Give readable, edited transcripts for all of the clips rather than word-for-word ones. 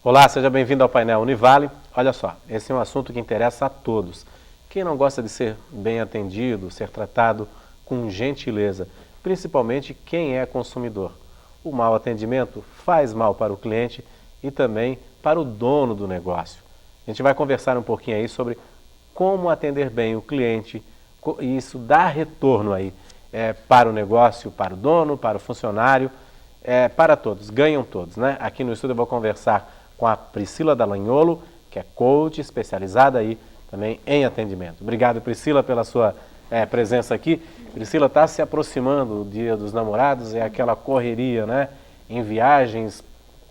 Olá, seja bem-vindo ao painel Univale. Olha só, esse é um assunto que interessa a todos. Quem não gosta de ser bem atendido, ser tratado com gentileza, principalmente quem é consumidor. O mau atendimento faz mal para o cliente e também para o dono do negócio. A gente vai conversar um pouquinho aí sobre como atender bem o cliente e isso dá retorno aí para o negócio, para o dono, para o funcionário, para todos, ganham todos, né? Aqui no estúdio eu vou conversar com a Priscila Dallagnolo, que é coach especializada aí também em atendimento. Obrigado, Priscila, pela sua presença aqui. Priscila, está se aproximando o Dia dos Namorados, é aquela correria, né? Em viagens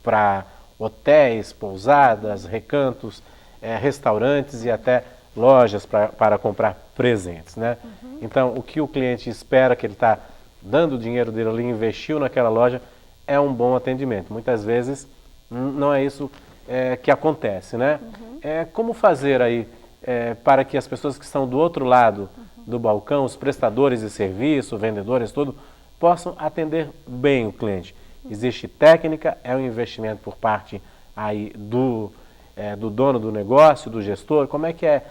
para hotéis, pousadas, recantos, restaurantes e até lojas para comprar presentes, né? Então, o que o cliente espera, que ele está dando o dinheiro dele ali, investiu naquela loja, é um bom atendimento. Muitas vezes não é isso que acontece, né? Como fazer aí para que as pessoas que estão do outro lado do balcão, os prestadores de serviço, vendedores, tudo, possam atender bem o cliente? Existe técnica, é um investimento por parte aí do dono do negócio, do gestor. Como é que é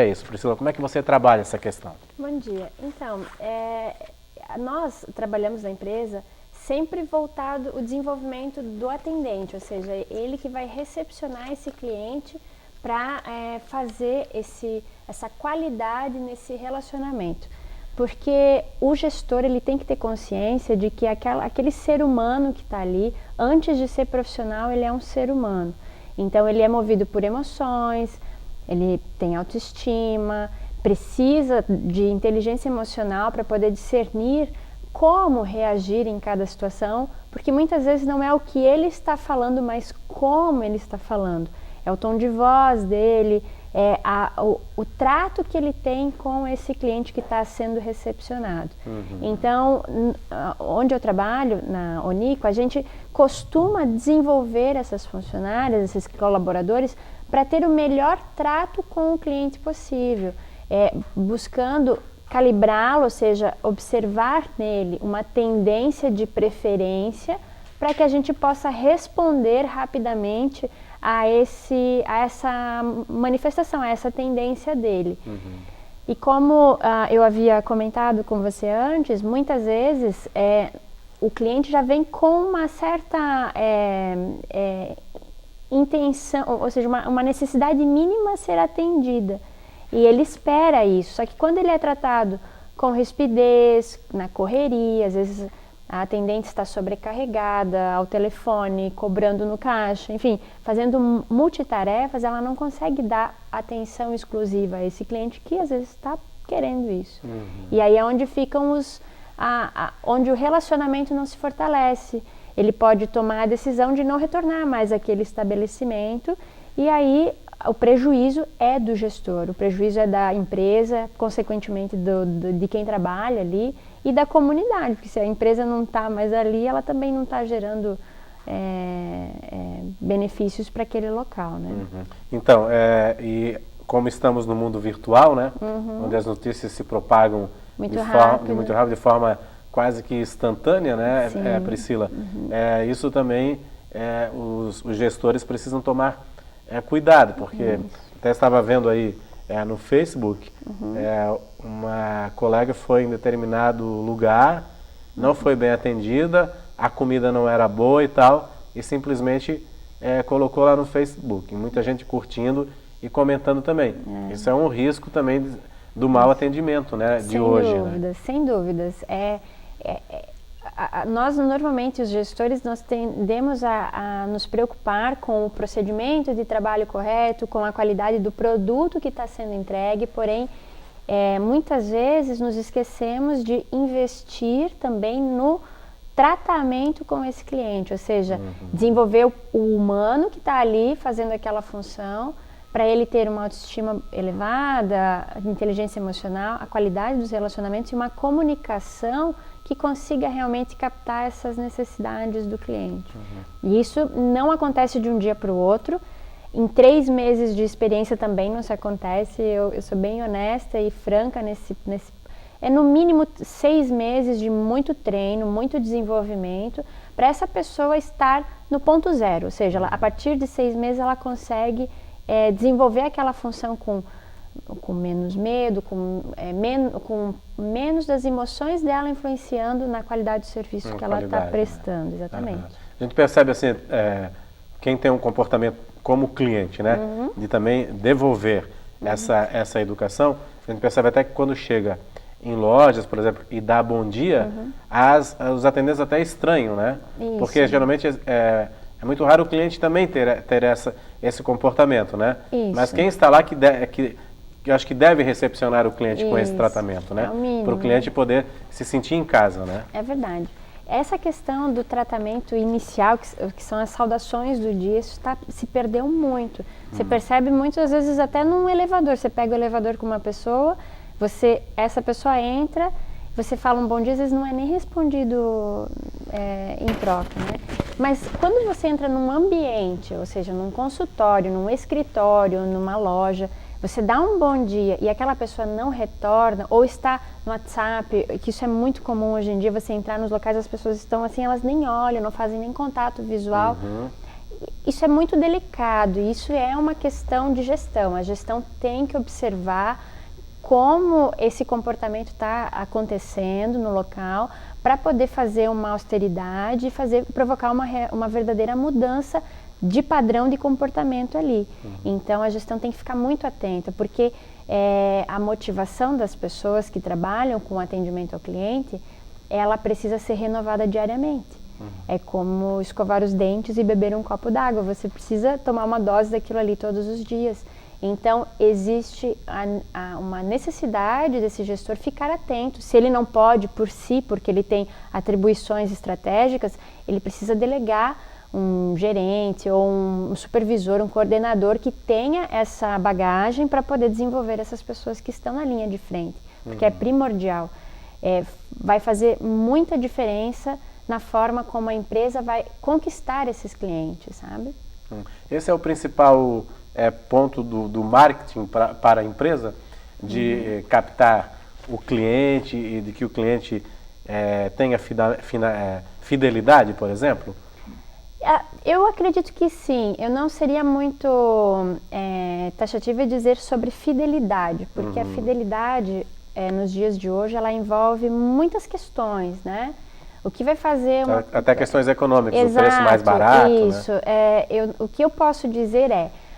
isso, Priscila? Como é que você trabalha essa questão? Bom dia. Então, nós trabalhamos na empresa sempre voltado o desenvolvimento do atendente, ou seja, ele que vai recepcionar esse cliente para fazer essa qualidade nesse relacionamento. Porque o gestor ele tem que ter consciência de que aquele ser humano que está ali, antes de ser profissional, ele é um ser humano. Então ele é movido por emoções, ele tem autoestima, precisa de inteligência emocional para poder discernir como reagir em cada situação, porque muitas vezes não é o que ele está falando, mas como ele está falando. É o tom de voz dele, o trato que ele tem com esse cliente que está sendo recepcionado. Então, onde eu trabalho, na Onico, a gente costuma desenvolver essas funcionárias, esses colaboradores, para ter o melhor trato com o cliente possível, buscando calibrá-lo, ou seja, observar nele uma tendência de preferência para que a gente possa responder rapidamente a essa manifestação, a essa tendência dele. E como eu havia comentado com você antes, muitas vezes o cliente já vem com uma certa intenção, ou seja, uma necessidade mínima a ser atendida. E ele espera isso, só que quando ele é tratado com rispidez, na correria, às vezes a atendente está sobrecarregada ao telefone, cobrando no caixa, enfim, fazendo multitarefas, ela não consegue dar atenção exclusiva a esse cliente que às vezes está querendo isso. E aí é onde ficam onde o relacionamento não se fortalece. Ele pode tomar a decisão de não retornar mais àquele estabelecimento e aí o prejuízo é do gestor, o prejuízo é da empresa, consequentemente de quem trabalha ali e da comunidade, porque se a empresa não está mais ali, ela também não está gerando benefícios para aquele local, né? Então, e como estamos no mundo virtual, né, onde as notícias se propagam muito rápido, de forma quase que instantânea, né, Priscila? Isso também os gestores precisam tomar cuidado, porque até estava vendo aí no Facebook, uma colega foi em determinado lugar, não foi bem atendida, a comida não era boa e tal, e simplesmente colocou lá no Facebook, muita gente curtindo e comentando também. Isso é um risco também do mau atendimento, né, de hoje. Sem dúvidas. Nós, normalmente, os gestores, nós tendemos a nos preocupar com o procedimento de trabalho correto, com a qualidade do produto que está sendo entregue, porém, muitas vezes nos esquecemos de investir também no tratamento com esse cliente, ou seja, desenvolver o humano que está ali fazendo aquela função, para ele ter uma autoestima elevada, inteligência emocional, a qualidade dos relacionamentos e uma comunicação que consiga realmente captar essas necessidades do cliente. E isso não acontece de um dia para o outro. Em 3 meses de experiência também não se acontece. Eu sou bem honesta e franca nesse no mínimo 6 meses de muito treino, muito desenvolvimento, para essa pessoa estar no ponto zero, ou seja, a partir de 6 meses ela consegue desenvolver aquela função com menos medo, com menos das emoções dela influenciando na qualidade do serviço que ela está prestando, exatamente. Uhum. A gente percebe assim, quem tem um comportamento como cliente, né, de também devolver essa educação, a gente percebe até que quando chega em lojas, por exemplo, e dá bom dia, os atendentes até estranham, né? Isso. Porque geralmente é muito raro o cliente também ter esse comportamento, né? Isso. Mas quem está lá que eu acho que deve recepcionar o cliente com esse tratamento, né? Para o cliente poder se sentir em casa, né? É verdade. Essa questão do tratamento inicial, que são as saudações do dia, isso se perdeu muito. Você percebe muitas vezes até num elevador. Você pega o elevador com uma pessoa, essa pessoa entra, você fala um bom dia, às vezes não é nem respondido em troca, né? Mas quando você entra num ambiente, ou seja, num consultório, num escritório, numa loja, você dá um bom dia e aquela pessoa não retorna, ou está no WhatsApp, que isso é muito comum hoje em dia, você entrar nos locais, as pessoas estão assim, elas nem olham, não fazem nem contato visual. Isso é muito delicado, isso é uma questão de gestão. A gestão tem que observar como esse comportamento está acontecendo no local para poder fazer uma austeridade e provocar uma verdadeira mudança de padrão de comportamento ali. Então a gestão tem que ficar muito atenta, porque a motivação das pessoas que trabalham com atendimento ao cliente, ela precisa ser renovada diariamente. É como escovar os dentes e beber um copo d'água, você precisa tomar uma dose daquilo ali todos os dias. Então existe uma necessidade desse gestor ficar atento. Se ele não pode por si, porque ele tem atribuições estratégicas, ele precisa delegar um gerente ou um supervisor, um coordenador que tenha essa bagagem para poder desenvolver essas pessoas que estão na linha de frente, porque é primordial. Vai fazer muita diferença na forma como a empresa vai conquistar esses clientes, sabe? Esse é o principal ponto do marketing para a empresa, de captar o cliente e de que o cliente tenha fidelidade, por exemplo? Eu acredito que sim. Eu não seria muito taxativa em dizer sobre fidelidade, porque a fidelidade, nos dias de hoje, ela envolve muitas questões, né? O que vai fazer até questões econômicas, Exato, o preço mais barato, isso, né? O que eu posso dizer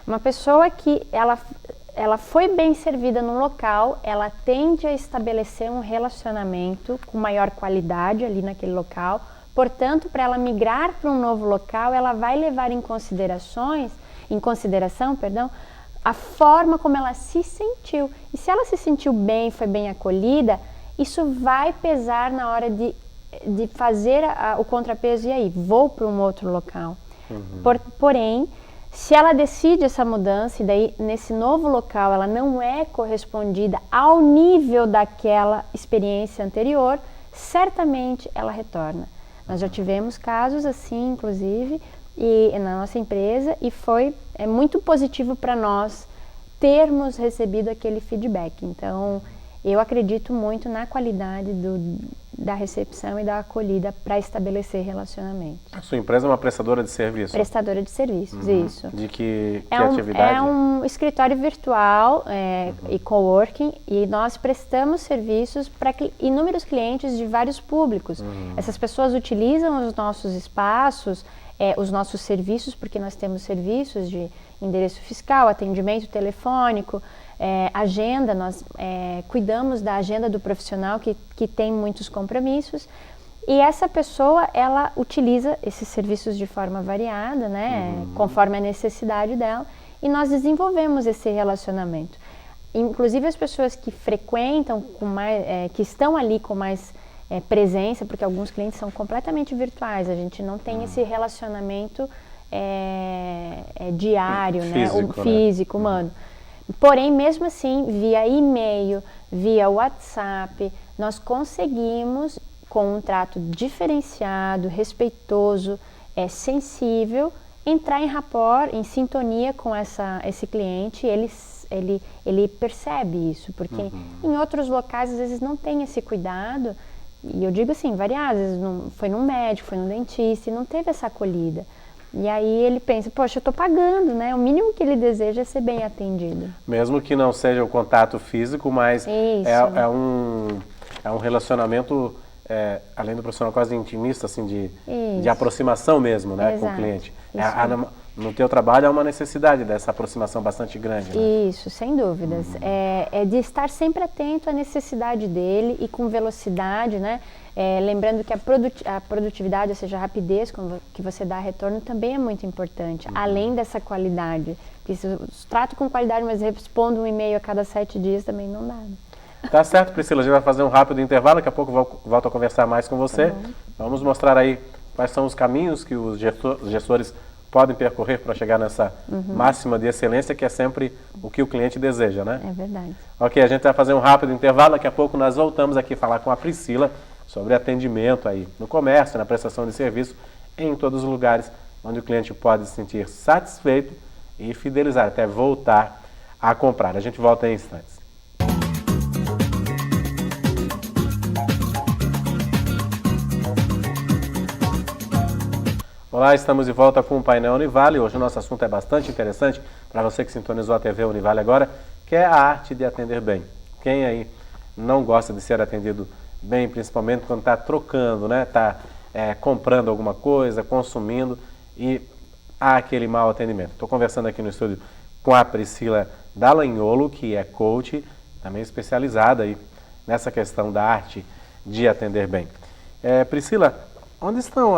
uma pessoa que ela foi bem servida num local, ela tende a estabelecer um relacionamento com maior qualidade ali naquele local. Portanto, para ela migrar para um novo local, ela vai levar em consideração, a forma como ela se sentiu. E se ela se sentiu bem, foi bem acolhida, isso vai pesar na hora de fazer o contrapeso. E aí, vou para um outro local. Porém, se ela decide essa mudança e daí nesse novo local ela não é correspondida ao nível daquela experiência anterior, certamente ela retorna. Nós já tivemos casos assim, inclusive, na nossa empresa, e é muito positivo para nós termos recebido aquele feedback. Então, eu acredito muito na qualidade da recepção e da acolhida para estabelecer relacionamentos. A sua empresa é uma prestadora de serviços? Prestadora de serviços, isso. De que atividade? É um escritório virtual e coworking, e nós prestamos serviços para inúmeros clientes de vários públicos. Essas pessoas utilizam os nossos espaços, os nossos serviços, porque nós temos serviços de endereço fiscal, atendimento telefônico, agenda, nós cuidamos da agenda do profissional que tem muitos compromissos, e essa pessoa, ela utiliza esses serviços de forma variada, né, conforme a necessidade dela, e nós desenvolvemos esse relacionamento. Inclusive as pessoas que frequentam, que estão ali com mais presença, porque alguns clientes são completamente virtuais, a gente não tem esse relacionamento diário, físico, humano. Porém, mesmo assim, via e-mail, via WhatsApp, nós conseguimos, com um trato diferenciado, respeitoso, sensível, entrar em rapport, em sintonia com esse cliente. Ele percebe isso, porque em outros locais, às vezes, não tem esse cuidado e eu digo assim, variadas, vezes foi num médico, foi num dentista e não teve essa acolhida. E aí ele pensa, poxa, eu estou pagando, né? O mínimo que ele deseja é ser bem atendido. Mesmo que não seja o contato físico, mas é um relacionamento, além do profissional, quase intimista, assim, de aproximação mesmo, né, com o cliente. No teu trabalho há uma necessidade dessa aproximação bastante grande, né? Isso, sem dúvidas. É de estar sempre atento à necessidade dele e com velocidade, né? Lembrando que a produtividade, ou seja, a rapidez que você dá retorno também é muito importante, além dessa qualidade. Porque se eu trato com qualidade, mas respondo um e-mail a cada 7 dias, também não dá. Tá certo, Priscila, a gente vai fazer um rápido intervalo, daqui a pouco volto a conversar mais com você. Tá bom. Vamos mostrar aí quais são os caminhos que os gestores podem percorrer para chegar nessa máxima de excelência, que é sempre o que o cliente deseja, né? É verdade. Ok, a gente vai fazer um rápido intervalo, daqui a pouco nós voltamos aqui falar com a Priscila sobre atendimento aí no comércio, na prestação de serviço, em todos os lugares onde o cliente pode se sentir satisfeito e fidelizar, até voltar a comprar. A gente volta em instantes. Olá, estamos de volta com o painel Univale. Hoje o nosso assunto é bastante interessante para você que sintonizou a TV Univale agora, que é a arte de atender bem. Quem aí não gosta de ser atendido bem, principalmente quando está trocando, né? Está comprando alguma coisa, consumindo e há aquele mau atendimento. Estou conversando aqui no estúdio com a Priscila Dallagnolo, que é coach, também especializada aí nessa questão da arte de atender bem. Priscila, onde estão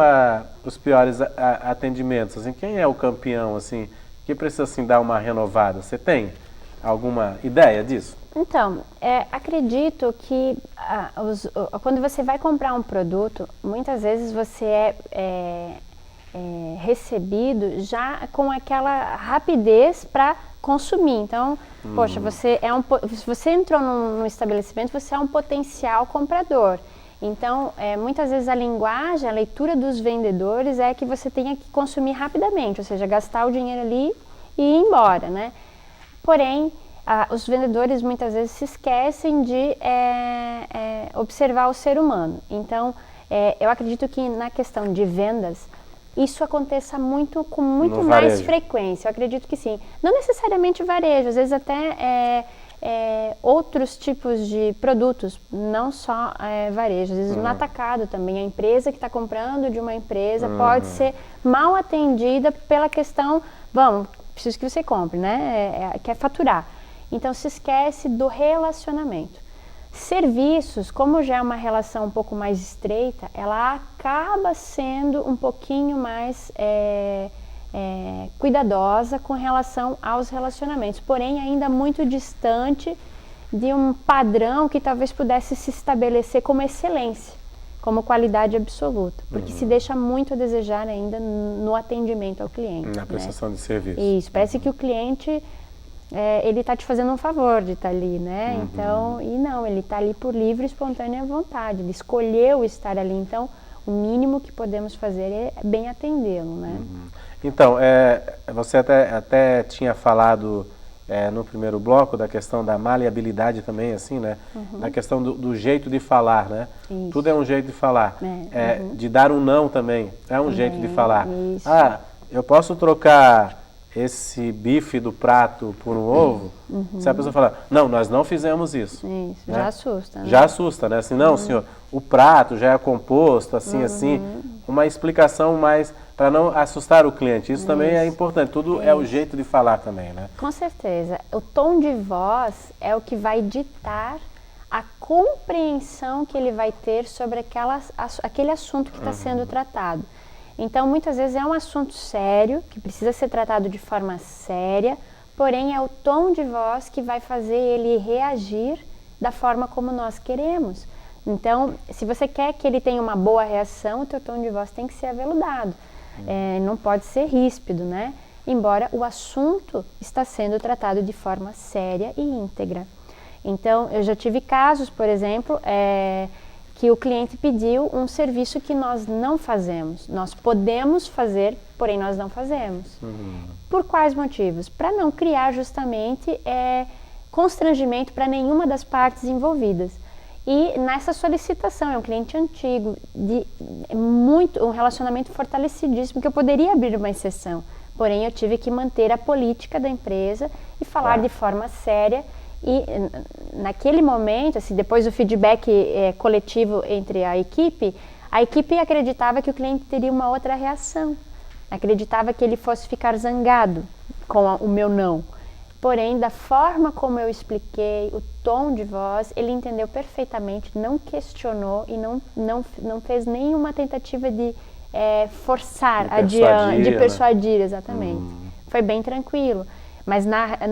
os piores atendimentos? Assim, quem é o campeão assim, que precisa assim, dar uma renovada? Você tem alguma ideia disso? Então, acredito que quando você vai comprar um produto, muitas vezes você é recebido já com aquela rapidez para consumir. Então, poxa, se você entrou num estabelecimento, você é um potencial comprador. Então, muitas vezes a linguagem, a leitura dos vendedores é que você tenha que consumir rapidamente, ou seja, gastar o dinheiro ali e ir embora, né? Porém, os vendedores muitas vezes se esquecem de observar o ser humano. Então, eu acredito que na questão de vendas, isso aconteça com muito mais frequência. Eu acredito que sim. Não necessariamente varejo, às vezes até outros tipos de produtos, não só varejo. Às vezes no atacado também, a empresa que está comprando de uma empresa pode ser mal atendida pela questão, preciso que você compre, né? Quer faturar. Então se esquece do relacionamento. Serviços, como já é uma relação um pouco mais estreita, ela acaba sendo um pouquinho mais cuidadosa com relação aos relacionamentos, porém ainda muito distante de um padrão que talvez pudesse se estabelecer como excelência, como qualidade absoluta, porque se deixa muito a desejar ainda no atendimento ao cliente. Na prestação de serviço. Isso, parece que o cliente ele está te fazendo um favor de estar ali, né? Então, e não, ele está ali por livre e espontânea vontade, ele escolheu estar ali, então o mínimo que podemos fazer é bem atendê-lo, né? Então, você até tinha falado no primeiro bloco da questão da maleabilidade também, assim, né? Da questão do jeito de falar, né? Isso. Tudo é um jeito de falar. De dar um não também, é um jeito de falar. Isso. Eu posso trocar esse bife do prato por um ovo? Se a pessoa falar, não, nós não fizemos isso. Isso, né? já assusta, né? Já assusta, né? Assim, não, senhor, o prato já é composto, assim, assim. Uma explicação mais para não assustar o cliente. Isso também é importante. Tudo é o jeito de falar também, né? Com certeza. O tom de voz é o que vai ditar a compreensão que ele vai ter sobre aquele assunto que está sendo tratado. Então, muitas vezes é um assunto sério, que precisa ser tratado de forma séria, porém é o tom de voz que vai fazer ele reagir da forma como nós queremos. Então, se você quer que ele tenha uma boa reação, o teu tom de voz tem que ser aveludado. Não pode ser ríspido, né? Embora o assunto está sendo tratado de forma séria e íntegra. Então, eu já tive casos, por exemplo, que o cliente pediu um serviço que nós não fazemos. Nós podemos fazer, porém nós não fazemos. Por quais motivos? Para não criar justamente constrangimento para nenhuma das partes envolvidas. E nessa solicitação, é um cliente antigo, um relacionamento fortalecidíssimo, que eu poderia abrir uma exceção. Porém, eu tive que manter a política da empresa e falar de forma séria. E naquele momento, assim, depois do feedback coletivo entre a equipe acreditava que o cliente teria uma outra reação. Acreditava que ele fosse ficar zangado com o meu não. Porém, da forma como eu expliquei, o tom de voz, ele entendeu perfeitamente, não questionou e não fez nenhuma tentativa de forçar adiante, de persuadir, exatamente. Foi bem tranquilo. Mas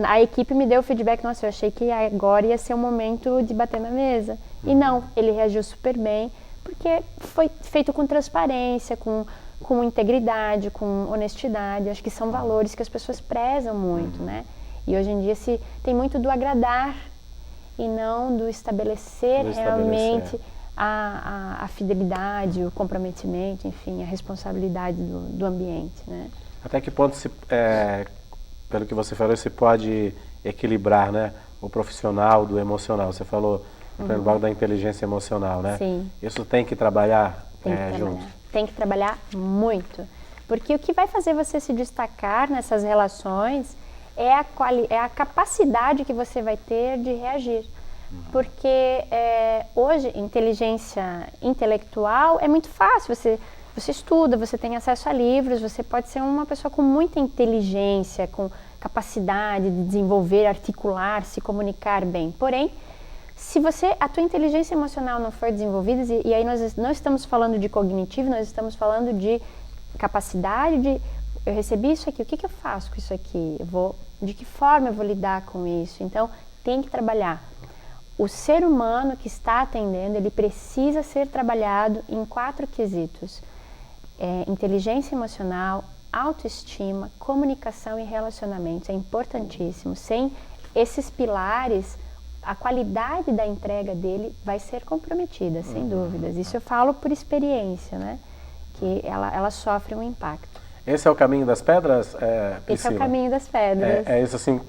a equipe me deu o feedback, nossa, eu achei que agora ia ser o momento de bater na mesa. E não, ele reagiu super bem, porque foi feito com transparência, com integridade, com honestidade. Acho que são valores que as pessoas prezam muito, né? E hoje em dia tem muito do agradar e não do estabelecer realmente a fidelidade, o comprometimento, enfim, a responsabilidade do ambiente, né? Até que ponto, pelo que você falou, se pode equilibrar, né, o profissional do emocional? Você falou no bloco da inteligência emocional, né? Sim. Isso tem que trabalhar junto? Tem que trabalhar muito. Porque o que vai fazer você se destacar nessas relações é a capacidade que você vai ter de reagir. Porque hoje, inteligência intelectual é muito fácil. Você estuda, você tem acesso a livros, você pode ser uma pessoa com muita inteligência, com capacidade de desenvolver, articular, se comunicar bem. Porém, se a tua inteligência emocional não for desenvolvida, e aí nós não estamos falando de cognitivo, nós estamos falando de capacidade de... Eu recebi isso aqui, o que eu faço com isso aqui? De que forma eu vou lidar com isso? Então, tem que trabalhar. O ser humano que está atendendo, ele precisa ser trabalhado em 4 quesitos. Inteligência emocional, autoestima, comunicação e relacionamento. É importantíssimo. Sem esses pilares, a qualidade da entrega dele vai ser comprometida, sem dúvidas. Isso eu falo por experiência, né? Que ela sofre um impacto. Esse é o caminho das pedras, Priscila? Esse é o caminho das pedras. É isso assim,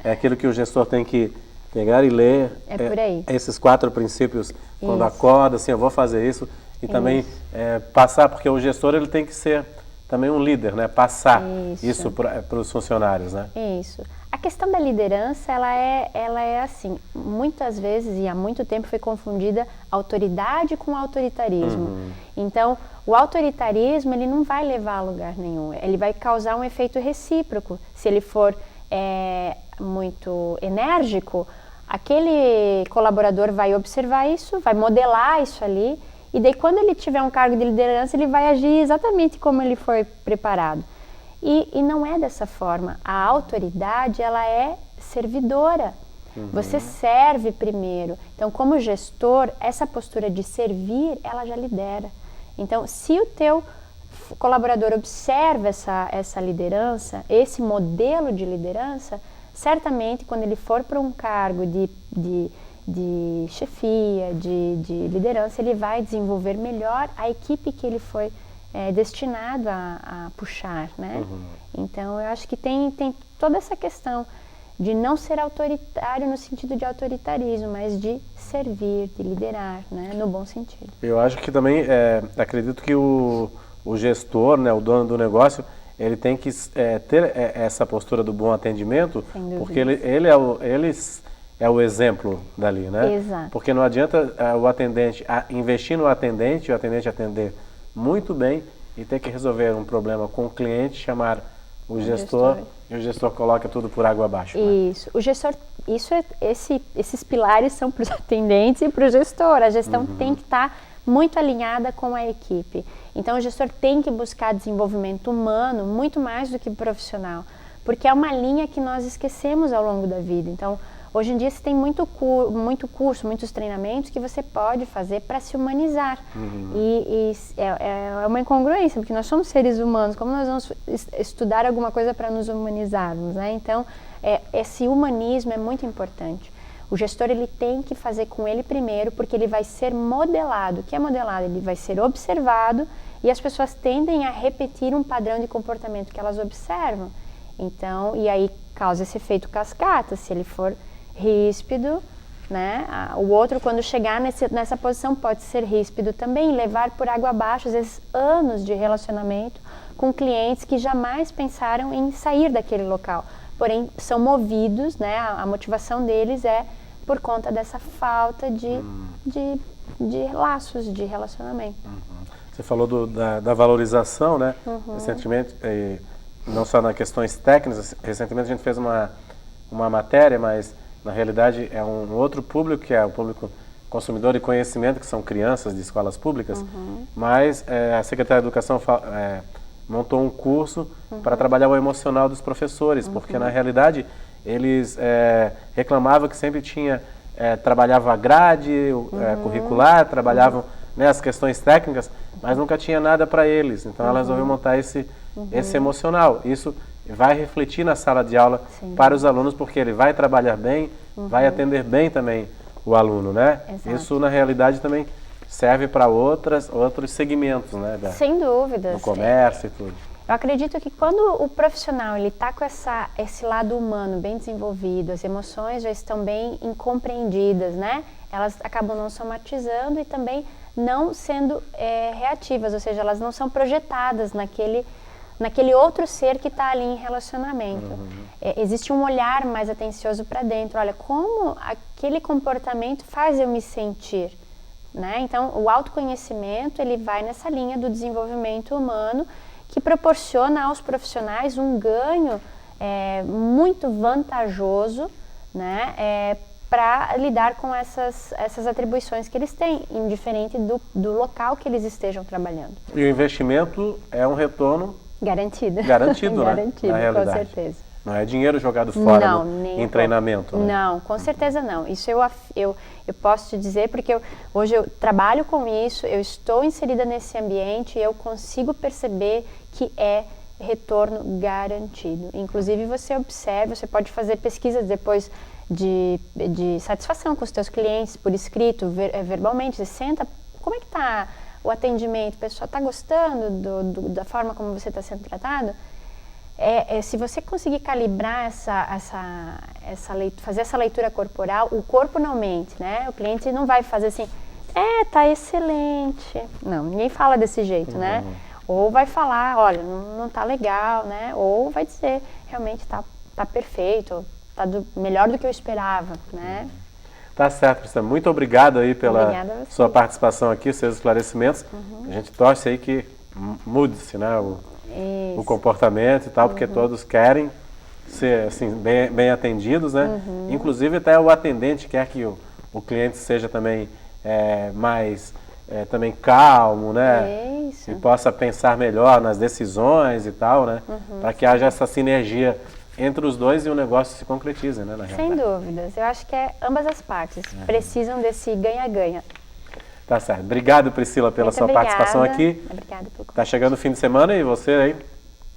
é aquilo que o gestor tem que pegar e ler. É por aí. Esses 4 princípios, quando acorda, assim, eu vou fazer isso. E também passar, porque o gestor ele tem que ser também um líder, né? Passar isso para os funcionários, né? Isso. A questão da liderança, ela é assim, muitas vezes e há muito tempo foi confundida autoridade com autoritarismo. Então, o autoritarismo, ele não vai levar a lugar nenhum, ele vai causar um efeito recíproco. Se ele for muito enérgico, aquele colaborador vai observar isso, vai modelar isso ali, e daí quando ele tiver um cargo de liderança, ele vai agir exatamente como ele foi preparado. E não é dessa forma. A autoridade, ela é servidora. Você serve primeiro. Então, como gestor, essa postura de servir, ela já lidera. Então, se o teu colaborador observa essa liderança, esse modelo de liderança, certamente, quando ele for para um cargo de chefia, de liderança, ele vai desenvolver melhor a equipe que ele foi destinado a puxar, né? Então, eu acho que tem toda essa questão de não ser autoritário no sentido de autoritarismo, mas de servir, de liderar, né? No bom sentido. Eu acho que também, acredito que o gestor, né, o dono do negócio, ele tem que ter essa postura do bom atendimento, porque ele é o exemplo dali, né? Exato. Porque não adianta o atendente investir no atendente, o atendente atender muito bem e ter que resolver um problema com o cliente, chamar o gestor e o gestor coloca tudo por água abaixo. Isso. Né? O gestor, esses pilares são para os atendentes e para o gestor. A gestão tem que estar muito alinhada com a equipe. Então, o gestor tem que buscar desenvolvimento humano muito mais do que profissional, porque é uma linha que nós esquecemos ao longo da vida. Então, hoje em dia você tem muito curso, muitos treinamentos que você pode fazer para se humanizar. E é uma incongruência, porque nós somos seres humanos, como nós vamos estudar alguma coisa para nos humanizarmos, né? Então, esse humanismo é muito importante. O gestor, ele tem que fazer com ele primeiro, porque ele vai ser modelado. O que é modelado? Ele vai ser observado e as pessoas tendem a repetir um padrão de comportamento que elas observam. Então, e aí causa esse efeito cascata. Se ele for ríspido, né? O outro, quando chegar nessa posição, pode ser ríspido também, levar por água abaixo, às vezes, anos de relacionamento com clientes que jamais pensaram em sair daquele local. Porém, são movidos, né? A motivação deles é por conta dessa falta de laços, de relacionamento. Você falou da valorização, né? Recentemente, não só nas questões técnicas, recentemente a gente fez uma matéria, mas na realidade é um outro público, que é o público consumidor de conhecimento, que são crianças de escolas públicas, mas a Secretaria de Educação montou um curso para trabalhar o emocional dos professores, porque na realidade eles reclamavam que sempre trabalhava a grade curricular, trabalhavam, né, as questões técnicas, mas nunca tinha nada para eles. Então ela resolveu montar esse emocional. Isso vai refletir na sala de aula para os alunos, porque ele vai trabalhar bem, vai atender bem também o aluno, né? Exato. Isso na realidade também serve para outros segmentos, né? Sem dúvidas. No comércio e tudo. Eu acredito que quando o profissional ele está com esse lado humano bem desenvolvido, as emoções já estão bem compreendidas, né? Elas acabam não somatizando e também não sendo reativas, ou seja, elas não são projetadas naquele outro ser que está ali em relacionamento. Existe um olhar mais atencioso para dentro. Olha, como aquele comportamento faz eu me sentir, né? Então, o autoconhecimento ele vai nessa linha do desenvolvimento humano, que proporciona aos profissionais um ganho muito vantajoso, né, para lidar com essas atribuições que eles têm, indiferente do local que eles estejam trabalhando. E o investimento é um retorno garantido. Garantido, né? Garantido, na realidade. Com certeza. Não é dinheiro jogado fora em um treinamento, né? Não, com certeza não. Isso eu posso te dizer porque hoje eu trabalho com isso, eu estou inserida nesse ambiente e eu consigo perceber que é retorno garantido. Inclusive você observa, você pode fazer pesquisas depois de satisfação com os teus clientes por escrito, verbalmente. Você senta, como é que está o atendimento? O pessoal está gostando da forma como você está sendo tratado? Se você conseguir calibrar fazer essa leitura corporal, o corpo não mente, né? O cliente não vai fazer assim, tá excelente. Não, ninguém fala desse jeito, né? Ou vai falar, olha, não tá legal, né? Ou vai dizer, realmente tá perfeito, tá melhor do que eu esperava, né? Tá certo, Priscila. Muito obrigado aí pela sua participação aqui, seus esclarecimentos. A gente torce aí que mude-se, né? O comportamento e tal, porque todos querem ser assim, bem atendidos, né? Inclusive até o atendente quer que o cliente seja também mais também calmo, né? Isso. E possa pensar melhor nas decisões e tal, né? Para que haja essa sinergia entre os dois e o negócio se concretize, né? Sem dúvidas. Eu acho que ambas as partes precisam desse ganha-ganha. Tá certo. Obrigado, Priscila, pela sua participação aqui. Obrigada pelo convite. Tá chegando o fim de semana e você aí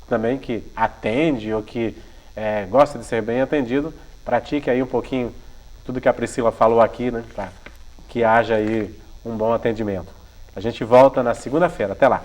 também que atende ou que gosta de ser bem atendido, pratique aí um pouquinho tudo que a Priscila falou aqui, né? Para que haja aí um bom atendimento. A gente volta na segunda-feira. Até lá.